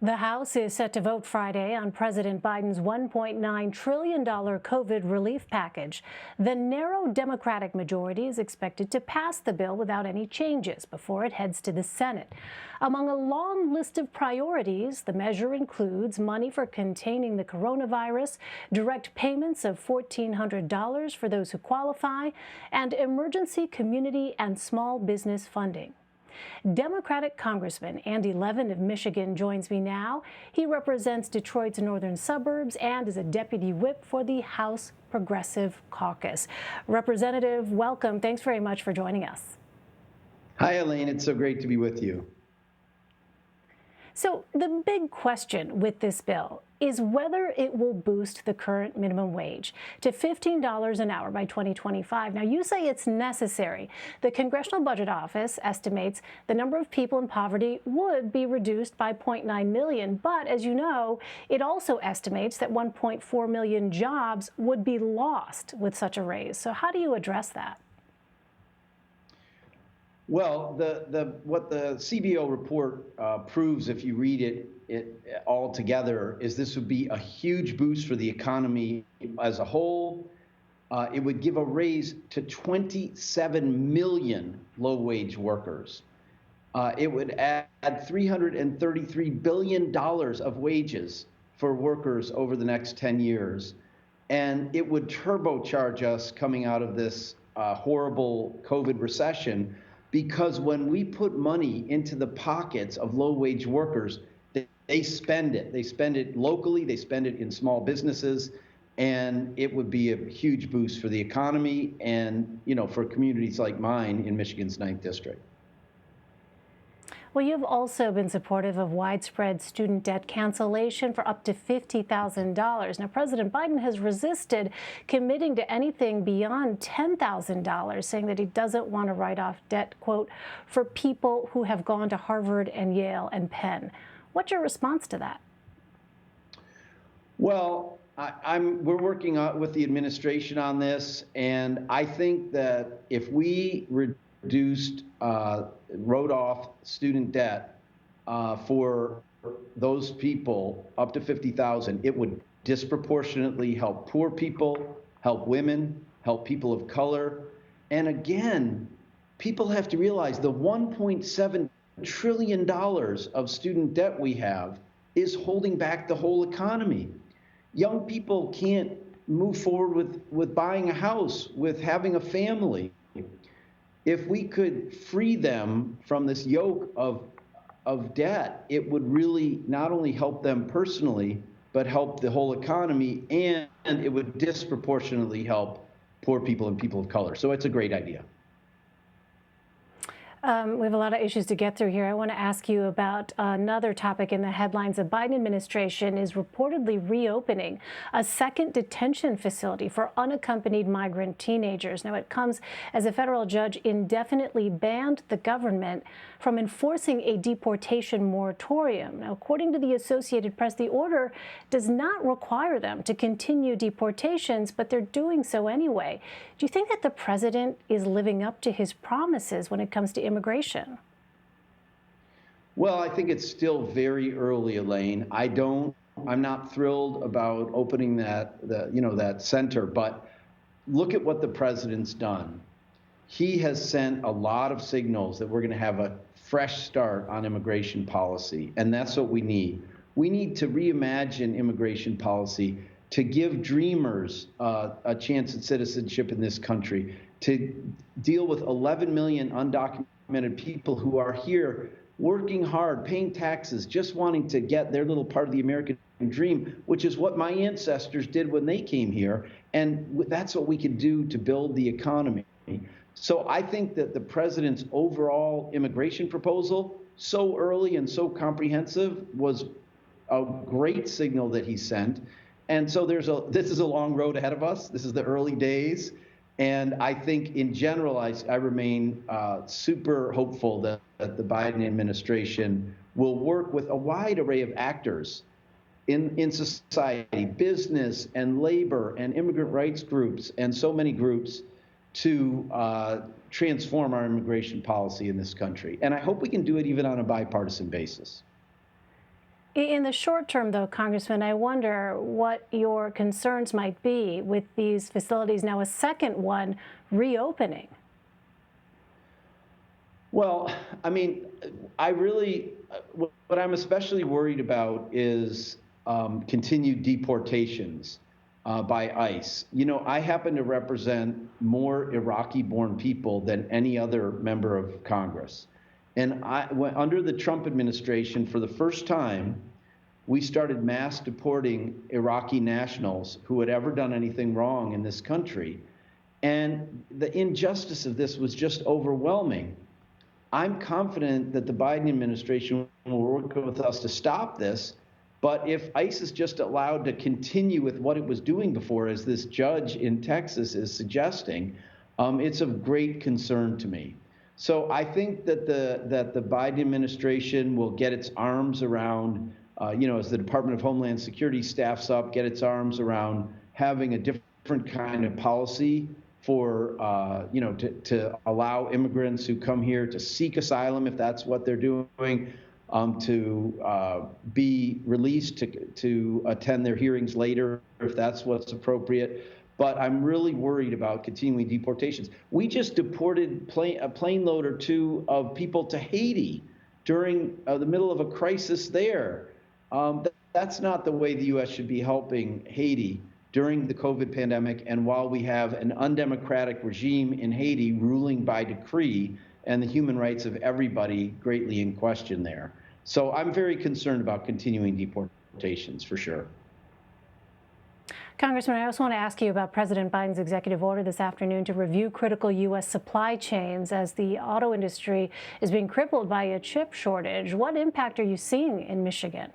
The House is set to vote Friday on President Biden's $1.9 trillion COVID relief package. The narrow Democratic majority is expected to pass the bill without any changes before it heads to the Senate. Among a long list of priorities, the measure includes money for containing the coronavirus, direct payments of $1,400 for those who qualify, and emergency community and small business funding. Democratic Congressman Andy Levin of Michigan joins me now. He represents Detroit's northern suburbs and is a deputy whip for the House Progressive Caucus. Representative, welcome. Thanks very much for joining us. Hi, Elaine. It's so great to be with you. So the big question with this bill is whether it will boost the current minimum wage to $15 an hour by 2025. Now, you say it's necessary. The Congressional Budget Office estimates the number of people in poverty would be reduced by 0.9 million. But as you know, it also estimates that 1.4 million jobs would be lost with such a raise. So how do you address that? Well, what the CBO report proves, if you read it all together, is this would be a huge boost for the economy as a whole. It would give a raise to 27 million low-wage workers. It would add $333 billion of wages for workers over the next 10 years. And it would turbocharge us coming out of this horrible COVID recession, because when we put money into the pockets of low-wage workers, they spend it. They spend it locally, they spend it in small businesses, and it would be a huge boost for the economy and, for communities like mine in Michigan's 9th District. Well, you've also been supportive of widespread student debt cancellation for up to $50,000. Now, President Biden has resisted committing to anything beyond $10,000, saying that he doesn't want to write off debt, quote, for people who have gone to Harvard and Yale and Penn. What's your response to that? Well, we're working with the administration on this, and I think that if we wrote off student debt for those people up to $50,000, it would disproportionately help poor people, help women, help people of color. And again, people have to realize the $1.7 trillion of student debt we have is holding back the whole economy. Young people can't move forward with buying a house, with having a family. If we could free them from this yoke of debt, it would really not only help them personally, but help the whole economy, and it would disproportionately help poor people and people of color. So it's a great idea. We have a lot of issues to get through here. I want to ask you about another topic in the headlines. The Biden administration is reportedly reopening a second detention facility for unaccompanied migrant teenagers. Now, it comes as a federal judge indefinitely banned the government from enforcing a deportation moratorium. Now, according to the Associated Press, the order does not require them to continue deportations, but they're doing so anyway. Do you think that the president is living up to his promises when it comes to immigration? Well, I think it's still very early, Elaine. I'm not thrilled about opening that center, but look at what the president's done. He has sent a lot of signals that we're going to have a fresh start on immigration policy, and that's what we need. We need to reimagine immigration policy to give dreamers a chance at citizenship in this country, to deal with 11 million undocumented people who are here working hard, paying taxes, just wanting to get their little part of the American dream, which is what my ancestors did when they came here. And that's what we can do to build the economy. So I think that the president's overall immigration proposal, so early and so comprehensive, was a great signal that he sent. And so this is a long road ahead of us. This is the early days. And I think in general, I remain super hopeful that the Biden administration will work with a wide array of actors in society, business and labor and immigrant rights groups and so many groups to transform our immigration policy in this country. And I hope we can do it even on a bipartisan basis. In the short term, though, Congressman, I wonder what your concerns might be with these facilities now, a second one reopening. Well, I mean, what I'm especially worried about is continued deportations by ICE. You know, I happen to represent more Iraqi-born people than any other member of Congress. And under the Trump administration, for the first time, we started mass deporting Iraqi nationals who had ever done anything wrong in this country. And the injustice of this was just overwhelming. I'm confident that the Biden administration will work with us to stop this. But if ICE is just allowed to continue with what it was doing before, as this judge in Texas is suggesting, it's of great concern to me. So I think that the Biden administration will get its arms around, as the Department of Homeland Security staffs up, get its arms around having a different kind of policy for, to allow immigrants who come here to seek asylum, if that's what they're doing, to be released to attend their hearings later, if that's what's appropriate. But I'm really worried about continuing deportations. We just deported a plane load or two of people to Haiti during the middle of a crisis there. That's not the way the U.S. should be helping Haiti during the COVID pandemic, and while we have an undemocratic regime in Haiti ruling by decree and the human rights of everybody greatly in question there. So I'm very concerned about continuing deportations, for sure. Congressman, I also want to ask you about President Biden's executive order this afternoon to review critical U.S. supply chains as the auto industry is being crippled by a chip shortage. What impact are you seeing in Michigan?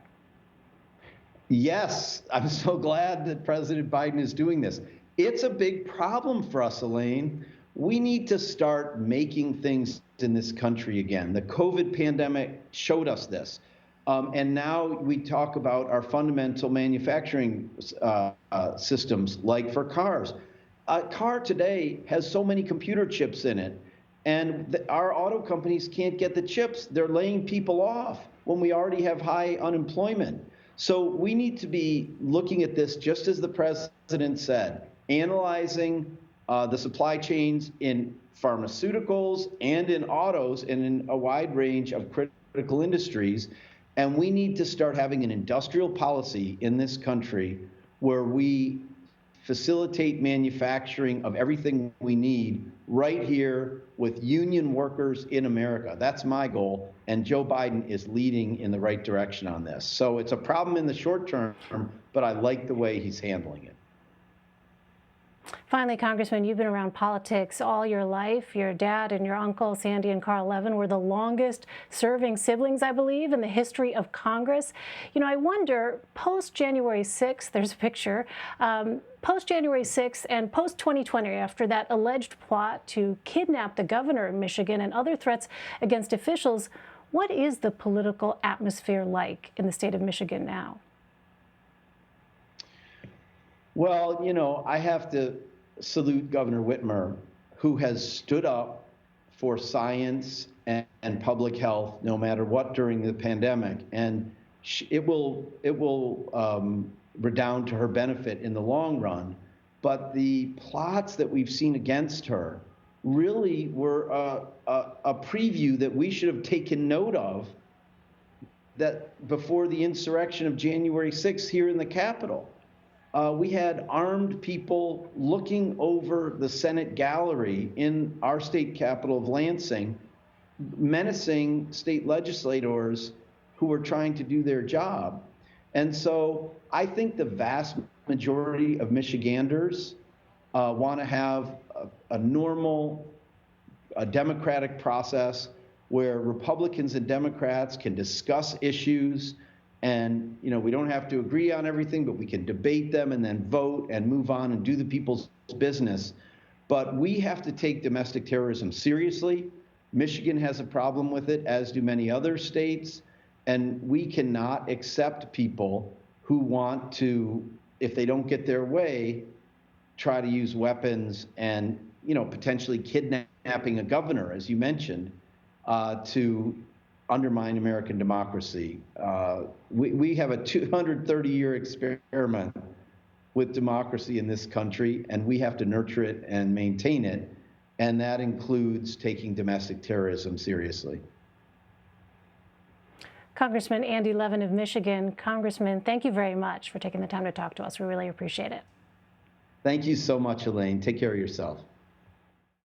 Yes, I'm so glad that President Biden is doing this. It's a big problem for us, Elaine. We need to start making things in this country again. The COVID pandemic showed us this. And now we talk about our fundamental manufacturing systems, like for cars. A car today has so many computer chips in it, and our auto companies can't get the chips. They're laying people off when we already have high unemployment. So we need to be looking at this, just as the president said, analyzing the supply chains in pharmaceuticals and in autos and in a wide range of critical industries. And we need to start having an industrial policy in this country where we facilitate manufacturing of everything we need right here with union workers in America. That's my goal, and Joe Biden is leading in the right direction on this. So it's a problem in the short term, but I like the way he's handling it. Finally, Congressman, you've been around politics all your life. Your dad and your uncle, Sandy and Carl Levin, were the longest serving siblings, I believe, in the history of Congress. You know, I wonder, post-January 6th, there's a picture, post-January 6th and post-2020, after that alleged plot to kidnap the governor of Michigan and other threats against officials, what is the political atmosphere like in the state of Michigan now? Well, you know, I have to salute Governor Whitmer, who has stood up for science and public health, no matter what, during the pandemic. And it will redound to her benefit in the long run. But the plots that we've seen against her really were a preview that we should have taken note of that before the insurrection of January 6th here in the Capitol. We had armed people looking over the Senate gallery in our state capital of Lansing, menacing state legislators who were trying to do their job. And so I think the vast majority of Michiganders want to have a normal, democratic process where Republicans and Democrats can discuss issues. And, you know, we don't have to agree on everything, but we can debate them and then vote and move on and do the people's business. But we have to take domestic terrorism seriously. Michigan has a problem with it, as do many other states. And we cannot accept people who want to, if they don't get their way, try to use weapons and, you know, potentially kidnapping a governor, as you mentioned, to undermine American democracy. We have a 230-year experiment with democracy in this country, and we have to nurture it and maintain it, and that includes taking domestic terrorism seriously. Congressman Andy Levin of Michigan. Congressman, thank you very much for taking the time to talk to us. We really appreciate it. Thank you so much, Elaine. Take care of yourself.